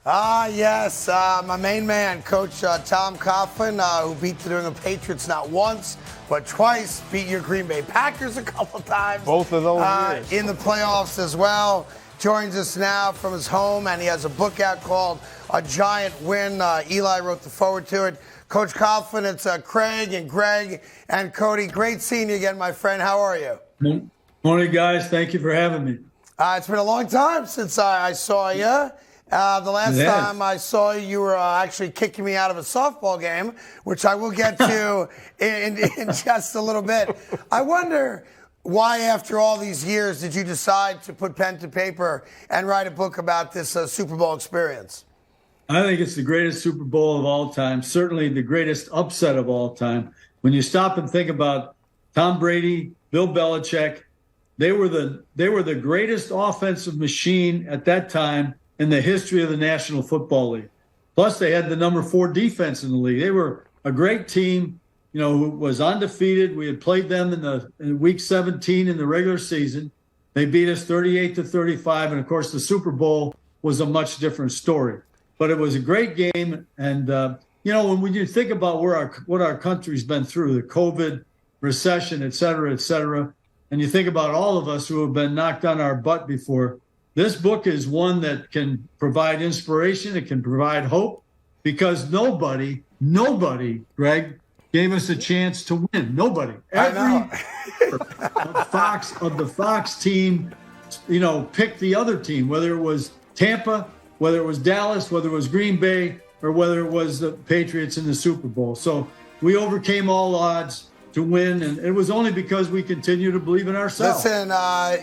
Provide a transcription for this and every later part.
Yes, my main man, Coach Tom Coughlin, who beat the New England Patriots not once, but twice, beat your Green Bay Packers a couple times. Both of those years. In the playoffs as well. Joins us now from his home, and he has a book out called A Giant Win. Eli wrote the forward to it. Coach Coughlin, it's Craig and Greg and Cody. Great seeing you again, my friend. How are you? Morning, guys. Thank you for having me. It's been a long time since I saw you. The last time I saw you, you were actually kicking me out of a softball game, which I will get to in just a little bit. I wonder why, after all these years, did you decide to put pen to paper and write a book about this Super Bowl experience? I think it's the greatest Super Bowl of all time, certainly the greatest upset of all time. When you stop and think about Tom Brady, Bill Belichick, they were the greatest offensive machine at that time in the history of the National Football League. Plus, they had the number 4 defense in the league. They were a great team, who was undefeated. We had played them in week 17 in the regular season. They beat us 38-35, and of course, the Super Bowl was a much different story. But it was a great game, and when you think about what our country's been through, the COVID, recession, et cetera, and you think about all of us who have been knocked on our butt before, this book is one that can provide inspiration. It can provide hope, because nobody, Greg, gave us a chance to win. Nobody. Every of the Fox team, picked the other team, whether it was Tampa, whether it was Dallas, whether it was Green Bay, or whether it was the Patriots in the Super Bowl. So we overcame all odds to win, and it was only because we continue to believe in ourselves. Listen,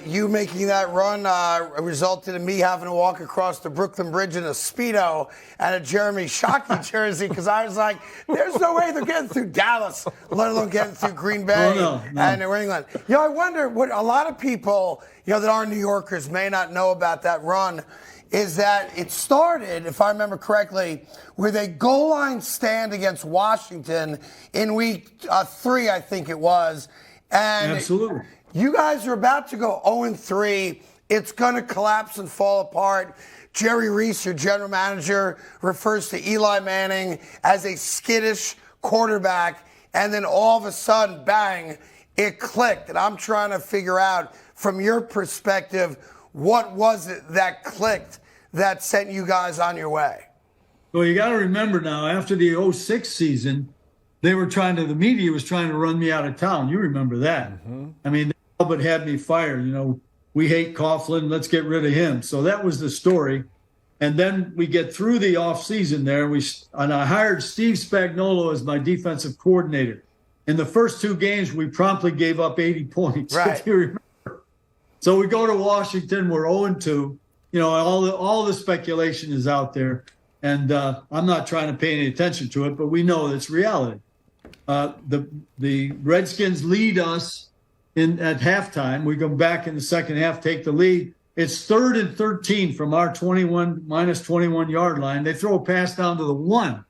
you making that run resulted in me having to walk across the Brooklyn Bridge in a Speedo and a Jeremy Shockey jersey, because I was like, there's no way they're getting through Dallas, let alone getting through Green Bay and New England. I wonder what a lot of people, that aren't New Yorkers may not know about that run is that it started, if I remember correctly, with a goal line stand against Washington in week 3, I think it was. And absolutely, you guys are about to go 0-3. It's going to collapse and fall apart. Jerry Reese, your general manager, refers to Eli Manning as a skittish quarterback. And then all of a sudden, bang, it clicked. And I'm trying to figure out, from your perspective, what was it that clicked that sent you guys on your way? Well, you got to remember now, after the 06 season, the media was trying to run me out of town. You remember that. Mm-hmm. I mean, they all but had me fired. We hate Coughlin, let's get rid of him. So that was the story. And then we get through the offseason there, and I hired Steve Spagnuolo as my defensive coordinator. In the first 2 games, we promptly gave up 80 points, right. If you remember. So we go to Washington, we're 0-2. All the speculation is out there, and I'm not trying to pay any attention to it, but we know it's reality. The Redskins lead us at halftime. We go back in the second half, take the lead. It's 3rd and 13 from our minus 21 yard line. They throw a pass down to the 1.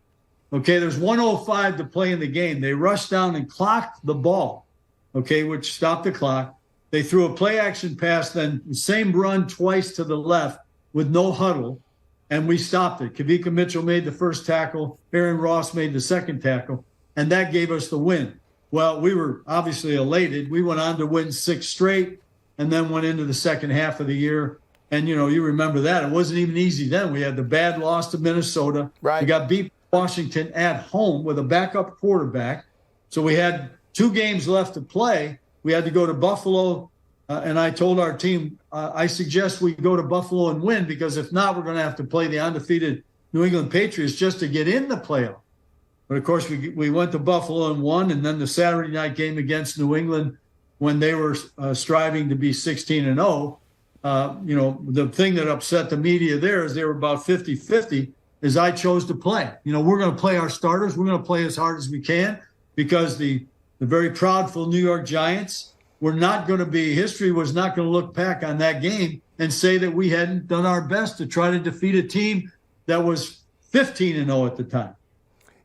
Okay, there's 1:05 to play in the game. They rushed down and clocked the ball, which stopped the clock. They threw a play-action pass, then the same run twice to the left with no huddle, and we stopped it. Kavika Mitchell made the first tackle. Aaron Ross made the second tackle, and that gave us the win. Well, we were obviously elated. We went on to win 6 straight and then went into the second half of the year. And, you remember that. It wasn't even easy then. We had the bad loss to Minnesota. Right. We got beat by Washington at home with a backup quarterback. So we had 2 games left to play. We had to go to Buffalo, and I told our team, I suggest we go to Buffalo and win, because if not, we're going to have to play the undefeated New England Patriots just to get in the playoff. But, of course, we went to Buffalo and won, and then the Saturday night game against New England, when they were striving to be 16-0, the thing that upset the media there is they were about 50-50, is I chose to play. We're going to play our starters. We're going to play as hard as we can, because the very proudful New York Giants history was not going to look back on that game and say that we hadn't done our best to try to defeat a team that was 15-0 at the time.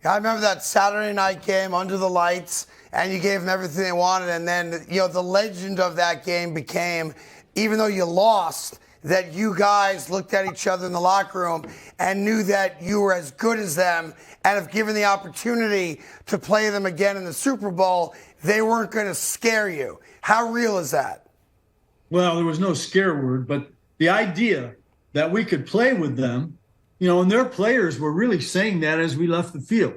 I remember that Saturday night game under the lights, and you gave them everything they wanted. And then, the legend of that game became, even though you lost, that you guys looked at each other in the locker room and knew that you were as good as them, and if given the opportunity to play them again in the Super Bowl, they weren't going to scare you? How real is that? Well, there was no scare word, but the idea that we could play with them, and their players were really saying that as we left the field.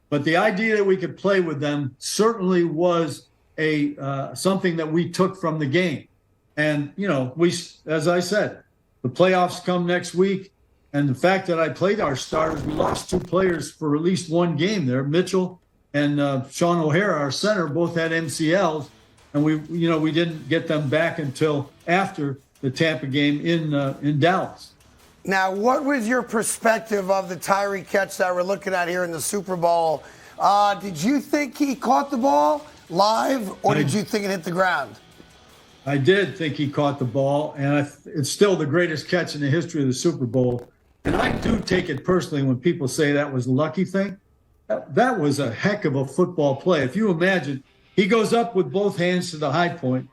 But the idea that we could play with them certainly was something that we took from the game. And, as I said, the playoffs come next week. And the fact that I played our starters, we lost 2 players for at least one game there. Mitchell and Sean O'Hara, our center, both had MCLs. And we didn't get them back until after the Tampa game in Dallas. Now, what was your perspective of the Tyree catch that we're looking at here in the Super Bowl? Did you think he caught the ball live, or did you think it hit the ground? I did think he caught the ball, and it's still the greatest catch in the history of the Super Bowl. And I do take it personally when people say that was a lucky thing. That was a heck of a football play. If you imagine, he goes up with both hands to the high point.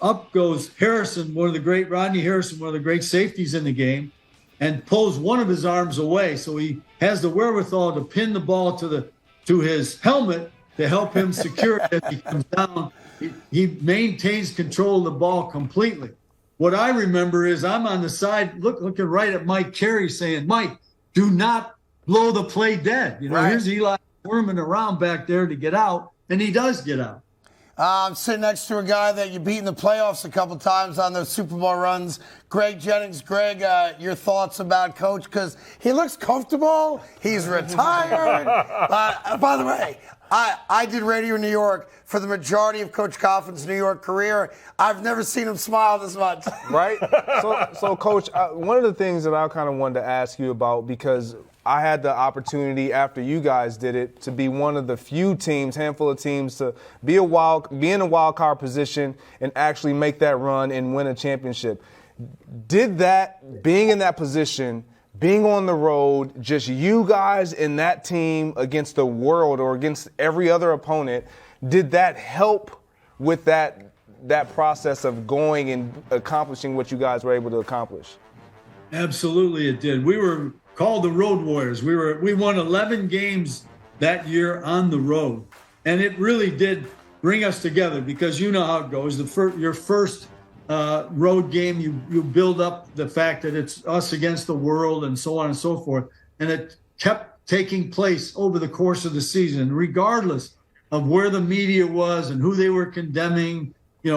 Up goes Harrison, Rodney Harrison, one of the great safeties in the game, and pulls one of his arms away. So he has the wherewithal to pin the ball to his helmet to help him secure it as he comes down. He maintains control of the ball completely. What I remember is I'm on the side looking right at Mike Carey saying, Mike, do not blow the play dead. Right. Here's Eli worming around back there to get out, and he does get out. I'm sitting next to a guy that you beat in the playoffs a couple times on those Super Bowl runs, Greg Jennings. Greg, your thoughts about Coach? Because he looks comfortable. He's retired. By the way, I did radio in New York for the majority of Coach Coughlin's New York career. I've never seen him smile this much. Right? So Coach, one of the things that I kind of wanted to ask you about, because I had the opportunity after you guys did it to be one of the few teams, handful of teams, to be in a wild card position and actually make that run and win a championship. Did that, being in that position, being on the road, just you guys and that team against the world or against every other opponent, did that help with that process of going and accomplishing what you guys were able to accomplish? Absolutely it did. We were called the Road Warriors. We won 11 games that year on the road. And it really did bring us together because you know how it goes. Your first road game, you build up the fact that it's us against the world and so on and so forth. And it kept taking place over the course of the season, regardless of where the media was and who they were condemning,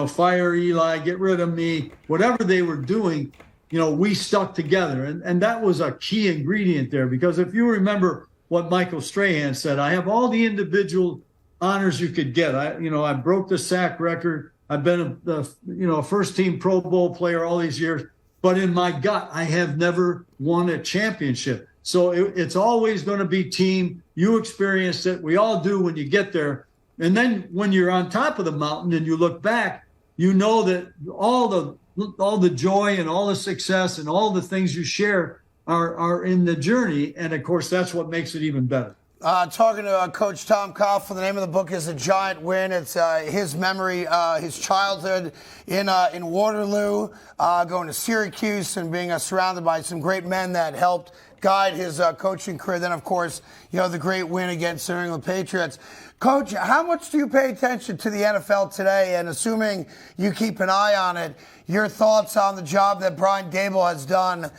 fire Eli, get rid of me, whatever they were doing. We stuck together. And that was a key ingredient there, because if you remember what Michael Strahan said, I have all the individual honors you could get. I broke the sack record. I've been a first team Pro Bowl player all these years, but in my gut, I have never won a championship. So it's always going to be team. You experienced it. We all do when you get there. And then when you're on top of the mountain and you look back, you know that all the joy and all the success and all the things you share are in the journey. And of course, that's what makes it even better. Talking to Coach Tom Coughlin, the name of the book is A Giant Win. It's his memory, his childhood in Waterloo, going to Syracuse and being surrounded by some great men that helped guide his coaching career. Then, of course, the great win against the New England Patriots. Coach, how much do you pay attention to the NFL today? And assuming you keep an eye on it, your thoughts on the job that Brian Daboll has done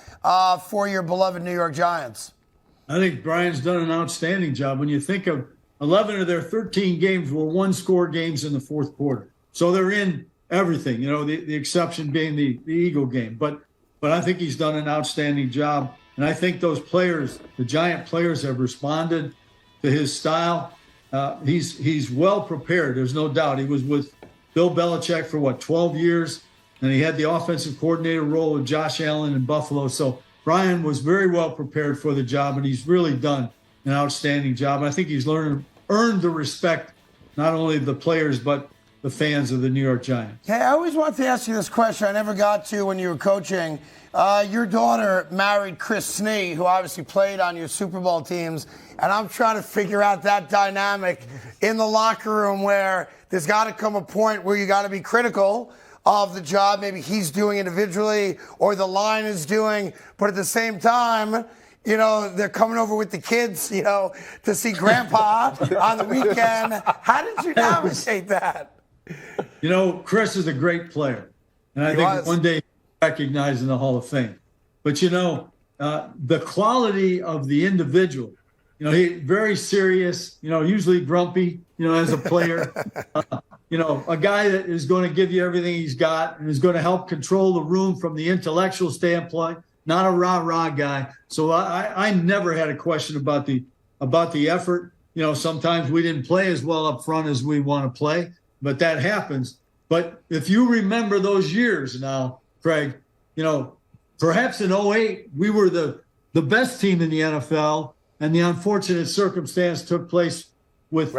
for your beloved New York Giants? I think Brian's done an outstanding job. When you think of 11 of their 13 games were one-score games in the fourth quarter. So they're in everything, the exception being the Eagle game. But I think he's done an outstanding job. And I think those players, the Giant players, have responded to his style. He's well prepared. There's no doubt. He was with Bill Belichick for 12 years, and he had the offensive coordinator role with Josh Allen in Buffalo. So Brian was very well prepared for the job, and he's really done an outstanding job. And I think he's earned the respect, not only of the players, but the fans of the New York Giants. Hey, I always wanted to ask you this question. I never got to when you were coaching. Your daughter married Chris Snee, who obviously played on your Super Bowl teams, and I'm trying to figure out that dynamic in the locker room where there's got to come a point where you got to be critical of the job maybe he's doing individually or the line is doing, but at the same time, you know, they're coming over with the kids, you know, to see Grandpa on the weekend. How did you navigate that? You know, Chris is a great player, and I think one day he'll be recognized in the Hall of Fame. But, you know, the quality of the individual, you know, he very serious, you know, usually grumpy, you know, as a player. You know, a guy that is going to give you everything he's got and is going to help control the room from the intellectual standpoint, not a rah-rah guy. So I never had a question about the effort. You know, sometimes we didn't play as well up front as we want to play, but that happens. But if you remember those years now, Craig, you know, perhaps in 2008, we were the best team in the NFL, and the unfortunate circumstance took place with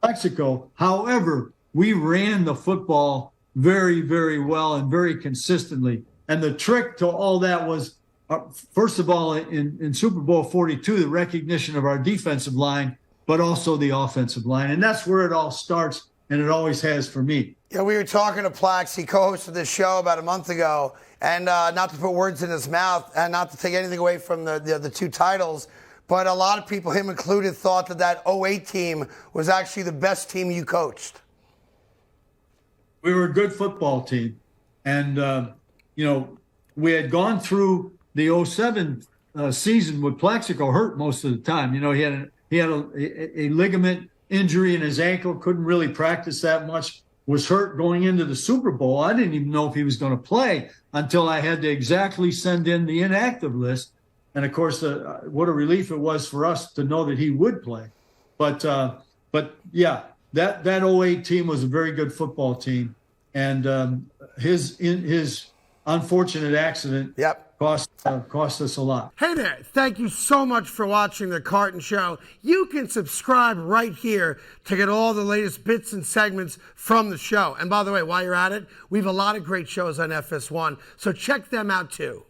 Mexico. However, we ran the football very, very well and very consistently. And the trick to all that was, first of all, in Super Bowl 42, the recognition of our defensive line, but also the offensive line. And that's where it all starts, and it always has for me. Yeah, we were talking to Plax. He co-hosted this show about a month ago. And not to put words in his mouth and not to take anything away from the two titles, but a lot of people, him included, thought that 2008 team was actually the best team you coached. We were a good football team. And, you know, we had gone through the 2007 season with Plaxico hurt most of the time. You know, he had a ligament injury in his ankle, couldn't really practice that much, was hurt going into the Super Bowl. I didn't even know if he was going to play until I had to exactly send in the inactive list. And, of course, what a relief it was for us to know that he would play. But yeah, that 2008 team was a very good football team. And his unfortunate accident cost us a lot. Hey there, thank you so much for watching The Carton Show. You can subscribe right here to get all the latest bits and segments from the show. And by the way, while you're at it, we have a lot of great shows on FS1, so check them out too.